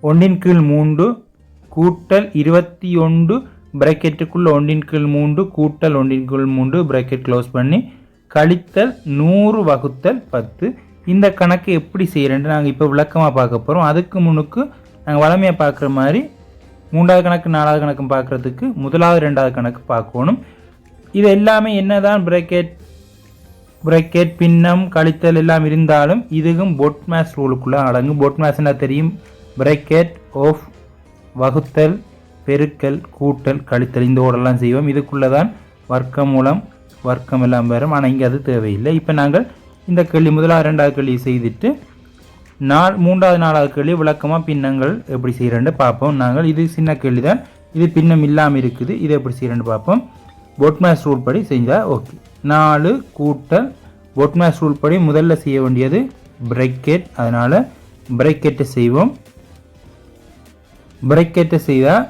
ஒன்றின் கீழ் 3 கூட்டல் 21 பிரக்கெட்டுக்குள்ள ஒன்றின் கீழ் 3 கூட்டல் ஒன்றின் கீழ் 3 பிரக்கெட் க்ளோஸ் பண்ணி கழித்தல் 100 வகுத்தல் 10. இந்த கணக்கு எப்படி செய்கிறேன்னு நாங்கள் இப்போ விளக்கமாக பார்க்க போகிறோம். அதுக்கு முன்னுக்கு நாங்கள் வளமையாக பார்க்குற மாதிரி 3வது கணக்கு 4வது கணக்கு பார்க்குறதுக்கு முதலாவது 2வது கணக்கு பார்க்கணும். இது எல்லாமே என்னதான் பிரக்கெட் பின்னம் கழித்தல் எல்லாம் இருந்தாலும் இதுவும் பொட்மேஸ் ரூலுக்குள்ளே அடங்கும். பொட்மேஸ்னா தெரியும், பிரக்கெட் ஆஃப் வகுத்தல் பெருக்கல் கூட்டல் கழித்தல் இந்த ஓடெல்லாம் செய்வோம். இதுக்குள்ளே தான் வர்க்கம் மூலம் வர்க்கம் எல்லாம் வரும். ஆனால் இங்கே அது தேவையில்லை. இப்போ நாங்கள் இந்த கேள்வி முதலாவது 2வது கேள்வி செய்துட்டு 3வது 4வது கேள்வி விளக்கமாக பின்னங்கள் எப்படி செய்கிறேன்னு பார்ப்போம். நாங்கள் இது சின்ன கேள்வி தான், இது பின்னம் இல்லாமல் இருக்குது, இது எப்படி செய்கிறேன்னு பார்ப்போம். பொட்மேஸ் ரூல் படி செஞ்சால் ஓகே. 4 கூட்டல் பொட்மேஸ் ரூல் படி முதல்ல செய்ய வேண்டியது பிரக்கெட், அதனால் பிரக்கெட்டை செய்வோம். பிரக்கெட்டை செய்தால்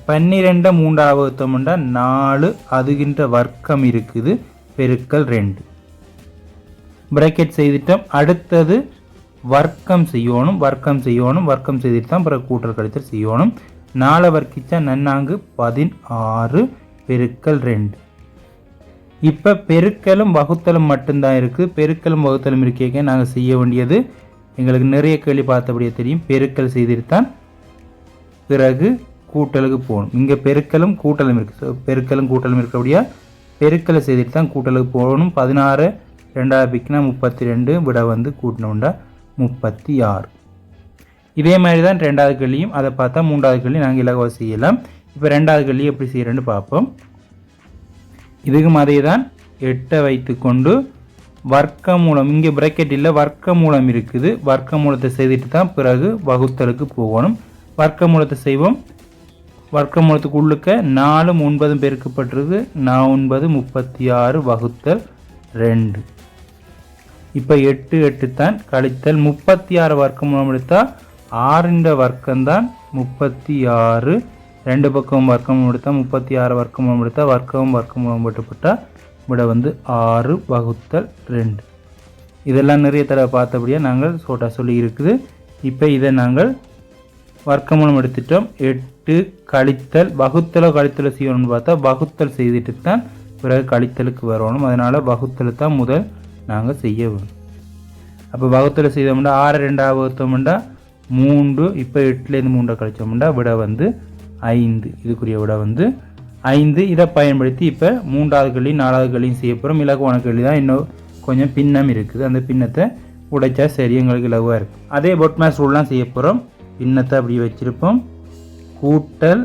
12 3வது வகுத்தோம்னா 4 அதுகின்ற வர்க்கம் இருக்குது பெருக்கல் 2 பிரக்கெட் செய்துட்டோம். அடுத்தது வர்க்கம் செய்யணும். வர்க்கம் செய்துட்டு தான் பிறகு கூட்டல் கழித்தல் செய்யணும். 4 வர்க்கிச்சா நன்னாங்கு 16 பெருக்கல் 2. இப்போ பெருக்கலும் வகுத்தலும் மட்டும்தான் இருக்குது. பெருக்கலும் வகுத்தலும் இருக்கே நாங்கள் செய்ய வேண்டியது எங்களுக்கு நிறைய கேள்வி பார்த்தபடியே தெரியும். பெருக்கல் செய்துட்டு தான் பிறகு கூட்டலுக்கு போகணும். இங்கே பெருக்கலும் கூட்டலும் இருக்குது. ஸோ பெருக்கலும் கூட்டலும் இருக்கிறபடியா பெருக்கலை செய்துட்டு தான் கூட்டலுக்கு போகணும். 16 2வது பிக்குனா 32 விட வந்து கூட்டினோண்டா 36. இதே மாதிரி தான் 2வது கேள்வியும். அதை பார்த்தா 3வது கேள்வி நாங்கள் இலகுவாக செய்யலாம். இப்போ 2வது கேள்வி எப்படி செய்கிறேன்னு பார்ப்போம். இதுக்கும் அதே தான் 8 வைத்து கொண்டு வர்க்க மூலம், இங்கே பிரக்கெட் இல்லை வர்க்க மூலம் இருக்குது. வர்க்க மூலத்தை செய்துட்டு தான் பிறகு வகுத்தலுக்கு போகணும். வர்க்க மூலத்தை செய்வோம். வர்க்க மூலத்துக்கு உள்ளுக்க 4 9 பெருக்கப்பட்டிருக்கு. 9 36 வகுத்தல் 2. இப்போ 8 8 தான் கழித்தல் 36 வர்க்க மூலம் எடுத்தால் 6 வர்க்கம்தான் 36. 2 பக்கம் வர்க்கம் எடுத்தால் 36 வர்க்க மூலம் எடுத்தால் வர்க்க மூலம் போட்டுப்பட்டால் விட வந்து 6 வகுத்தல் 2. இதெல்லாம் நிறைய தடவை பார்த்தபடியாக நாங்கள் சோட்டா சொல்லி இருக்குது. இப்போ இதை நாங்கள் வர்க்க மூலம் எடுத்துட்டோம். 8 கழித்தல் வகுத்தலோ கழித்தலோ செய்யணும்னு பார்த்தா வகுத்தல் செய்துட்டு தான் பிறகு கழித்தலுக்கு வரணும். அதனால் வகுத்தல் தான் முதல் நாங்கள் செய்ய வேணும். அப்போ வகுத்தல் செய்தோம்னா 6 2வது வகுத்தோம்னா 3. இப்போ 8லேருந்து 3 கழிச்சோம்னா விட வந்து 5. இதுக்குரிய விட வந்து 5. இதை பயன்படுத்தி இப்போ 3வது கேள்வி 4வது கேள்வியும் செய்ய போகிறோம். இலகுவான கேள்வி தான், இன்னும் கொஞ்சம் பின்னம் இருக்குது. அந்த பின்னத்தை உடைச்சா சரி எங்களுக்கு இலகுவாக இருக்குது. அதே பொட்மேஸ் ரூல்லாம் செய்ய போகிறோம். பின்னத்தை அப்படி வச்சிருப்போம். கூட்டல்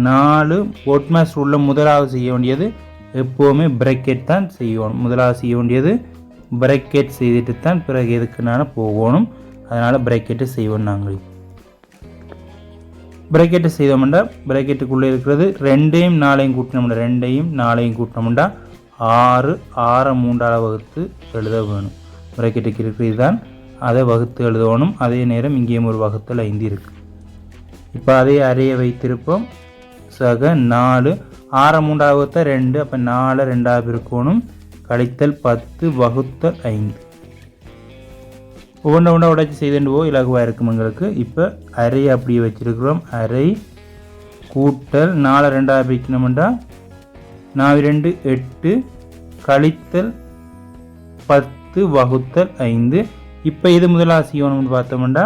4 பொட்மேஸ் ரூலில் முதலாவது செய்ய வேண்டியது எப்போவுமே பிரக்கெட் தான் செய்யணும். முதலாவது செய்ய வேண்டியது பிரக்கெட் செய்துட்டு தான் பிறகு எதுக்குனால போகணும். அதனால் பிரக்கெட்டு செய்வோம். நாங்கள் பிரக்கெட்டு செய்தோம்னா பிரக்கெட்டுக்குள்ளே இருக்கிறது 2யும் 4யும் கூட்டினோம்னா 2யும் 4யும் கூட்டினோம்னா 6 6 3ஆல் வகுத்து எழுத வேணும். பிரக்கெட்டுக்கு இருக்கிறது தான், அதை வகுத்து எழுதணும். அதே நேரம் இங்கேயும் ஒரு வகுத்தல் 5 இருக்குது. இப்போ அதே அறையை வைத்திருப்போம். சக 4 6 3ஆல் வகுத்த 2. அப்போ 4 2ஆக இருக்கணும். கழித்தல் 10 வகுத்தல் 5. ஒவ்வொன்றா உடைச்சி செய்துண்டு போ இலகுவாக இருக்கும் எங்களுக்கு. இப்போ அறையை அப்படியே வச்சிருக்கிறோம். அறை கூட்டல் 4 2ஆக பிரிக்கணும்டா 4 2 8 கழித்தல் 10 வகுத்தல் 5. இப்போ இது முதலாக செய்யணும்னு பார்த்தோம்னா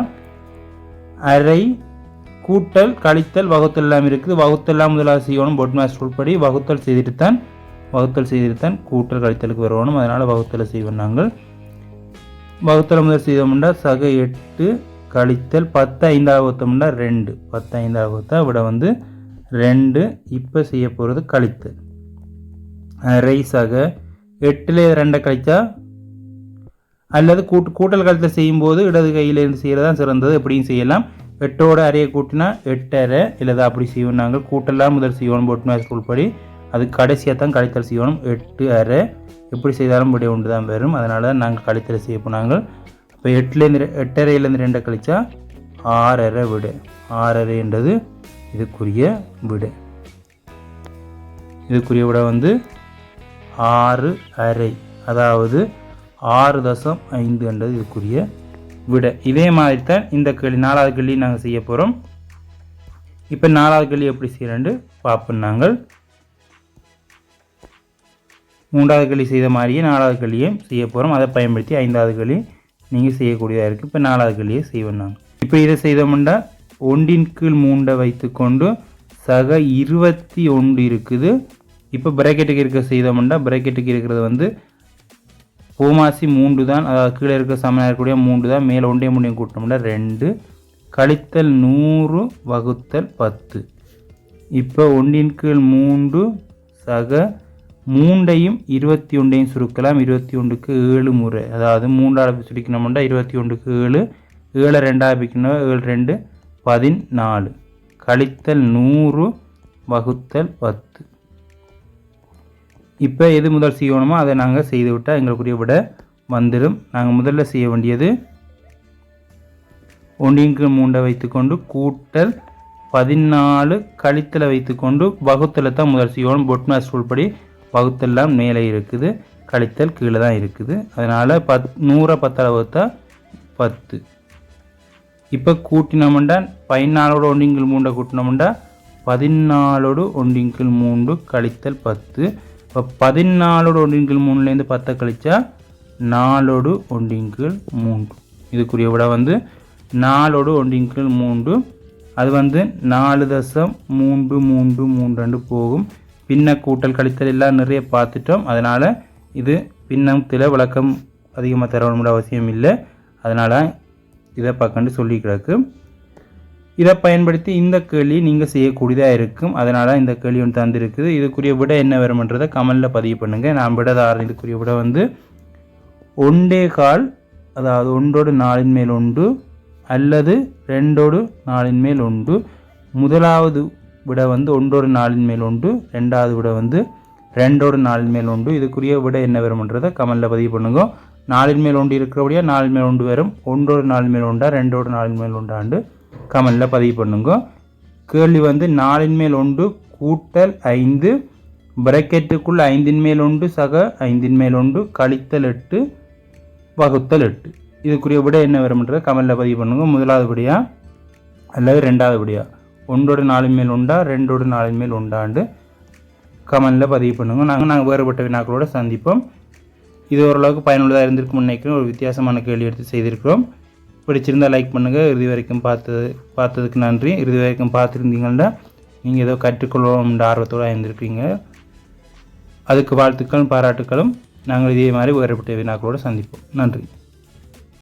அரை கூட்டல் கழித்தல் வகுத்தல் எல்லாம் இருக்குது. வகுத்தெல்லாம் முதலாக செய்யணும். பொட்மேஸ் ரூல் படி வகுத்தல் செய்துட்டு தான் கூட்டல் கழித்தலுக்கு வரணும். அதனால் வகுத்தலை செய்வோம். நாங்கள் வகுத்தலை முதல் செய்தோம்னா சக 8 கழித்தல் 10 5ஆக வகுத்தோம்னா 2. 10 5ஆக வகுத்தா விட வந்து 2. இப்போ செய்ய போகிறது கழித்தல். அரை சக 8ல் 2 கழித்தா அல்லது கூட்டல் கழித்தல் செய்யும்போது இடது கையிலேருந்து செய்கிறது தான் சிறந்தது. எப்படியும் செய்யலாம். 8ஓட அறையை கூட்டினா 8 அரை இல்லது அப்படி செய்வோம். நாங்கள் கூட்டலாம் முதல் செய்யணும் பொட்மேஸ் ரூல் படி. அது கடைசியாக தான் கழித்தல் செய்யணும். 8 அரை எப்படி செய்தாலும் விட ஒன்று தான் வரும். அதனால தான் நாங்கள் கழித்தல் செய்ய போனாங்க. இப்போ 8 அறையிலேருந்து 2 கழிச்சா 6 அரை விட. 6 அரைன்றது இதுக்குரிய விட. இதுக்குரிய விட வந்து 6 அரை, அதாவது 6.5 என்றது இதுக்குரிய விட. இதே மாதிரி தான் இந்த கேள்வி 4வது கேள்வி நாங்கள் செய்ய போகிறோம். இப்போ 4வது கேள்வி எப்படி செய்யறேன்னு பார்ப்போம். நாங்கள் 3வது கேள்வி செய்த மாதிரியே 4வது கேள்வியும் செய்ய போகிறோம். அதை பயன்படுத்தி 5வது கேள்வி நீங்கள் செய்யக்கூடியதாக இருக்குது. இப்போ 4வது கேள்வியை செய்வோம். நாங்கள் இப்போ இதை செய்தோம்னா 1 கீழ் 3 வைத்துக்கொண்டு சக 21 இருக்குது. இப்போ பிரேக்கெட்டுக்கு இருக்க செய்தோம்னா பிரேக்கெட்டுக்கு இருக்கிறது வந்து பூமாசி 3 தான், அதாவது கீழே இருக்க சமனாக இருக்கக்கூடிய 3 தான். மேலே 1 3 கூட்டினோம்னா 2 கழித்தல் 100 வகுத்தல் 10. இப்போ 1 கீழ் 3 சக 3ஐயும் 21ஐயும் சுருக்கலாம். 21க்கு 7 முறை, அதாவது 3 சுருக்கணும்னா 21க்கு 7, 7 2 பிக்கணும், 7 2 14 கழித்தல் 100 வகுத்தல் 10. இப்போ எது முதல் செய்யணுமோ அதை நாங்கள் செய்து விட்டால் எங்களுக்குரிய விட வந்துடும். நாங்கள் முதல்ல செய்ய வேண்டியது 1 கீழ் 3 வைத்துக்கொண்டு கூட்டல் 14 கழித்தலை வைத்துக்கொண்டு வகுத்தலை தான் முதல் செய்யணும். பொட்மாஸ் ரூல் படி வகுத்தெல்லாம் மேலே இருக்குது, கழித்தல் கீழே தான் இருக்குது. அதனால் 100 10 வகுத்தா 10. இப்போ கூட்டினோம்னா 14ஓட 1 கீழ் 3 கூட்டினோம்னா 14ஓடு 1 கீழ் 3 கழித்தல் 10. இப்போ 14ஓடு 1 கீழ் 3லேருந்து 10 கழிச்சா 4ஓடு 1 கீழ் 3. இதுக்குரிய விட வந்து 4ஓடு 1 கீழ் 3. அது வந்து 4.3332 போகும். பின்ன கூட்டல் கழித்தல் எல்லாம் நிறைய பார்த்துட்டோம். அதனால் இது பின்னத்தில் விளக்கம் அதிகமாக தரணும்னு அவசியம் இல்லை. அதனால் இதை பார்க்கண்டு சொல்லி கிடக்கு. இதை பயன்படுத்தி இந்த கேள்வி நீங்கள் செய்யக்கூடியதாக இருக்கும். அதனால் இந்த கேள்வி ஒன்று தந்திருக்குது. இதுக்குரிய விட என்ன வரும்ன்றதை கமெண்டில் பதிவு பண்ணுங்கள். நான் விட தாரேன். இதுக்குரிய விட வந்து 1.25, அதாவது 1ஓடு 4 மேல் 1 அல்லது 2ஓடு 4 மேல் 1. முதலாவது விட வந்து 1ஓடு 4 மேல் 1, ரெண்டாவது விட வந்து 2ஓடு 4 மேல் 1. இதுக்குரிய விட என்ன வரும்ன்றதை கமெண்டில் பதிவு பண்ணுங்க. 4 மேல் 1 இருக்கிறபடியா 4 மேல் 1 வரும். 1ஓடு 4 மேல் 1, 2ஓடு 4 மேல் 1 கமெண்டில் பதிவு பண்ணுங்க. கேள்வி வந்து 4 மேல் 1 கூட்டல் 5 பிரக்கெட்டுக்குள்ள 5 மேல் 1 சக 5 மேல் 1 கழித்தல் 8 வகுத்தல் 8. இதுக்குரிய விட என்ன வரும்ன்றதை கமெண்டில் பதிவு பண்ணுங்க. முதலாவது விடையா அல்லது ரெண்டாவது விடையா, 1ஓடு 4 மேல் 1, 2ஓடு 4 மேல் 1 கமெண்டில் பதிவு பண்ணுங்க. நாங்கள் வேறுபட்ட வினாக்களோடு சந்திப்போம். இது ஓரளவுக்கு பயனுள்ளதாக இருந்திருக்கும் நினைக்கிறேன். ஒரு வித்தியாசமான கேள்வி எடுத்து செய்திருக்கிறோம். பிடிச்சிருந்தால் லைக் பண்ணுங்கள். இறுதி வரைக்கும் பார்த்ததுக்கு நன்றி. இறுதி வரைக்கும் பார்த்துருந்தீங்கன்னா நீங்கள் ஏதோ கற்றுக்கொள்ளணும்ன்ற ஆர்வத்தோடு இருந்திருக்கீங்க. அதுக்கு வாழ்த்துக்களும் பாராட்டுக்களும். நாங்கள் இதே மாதிரி வேறுபட்ட வினாக்களோடு சந்திப்போம். நன்றி.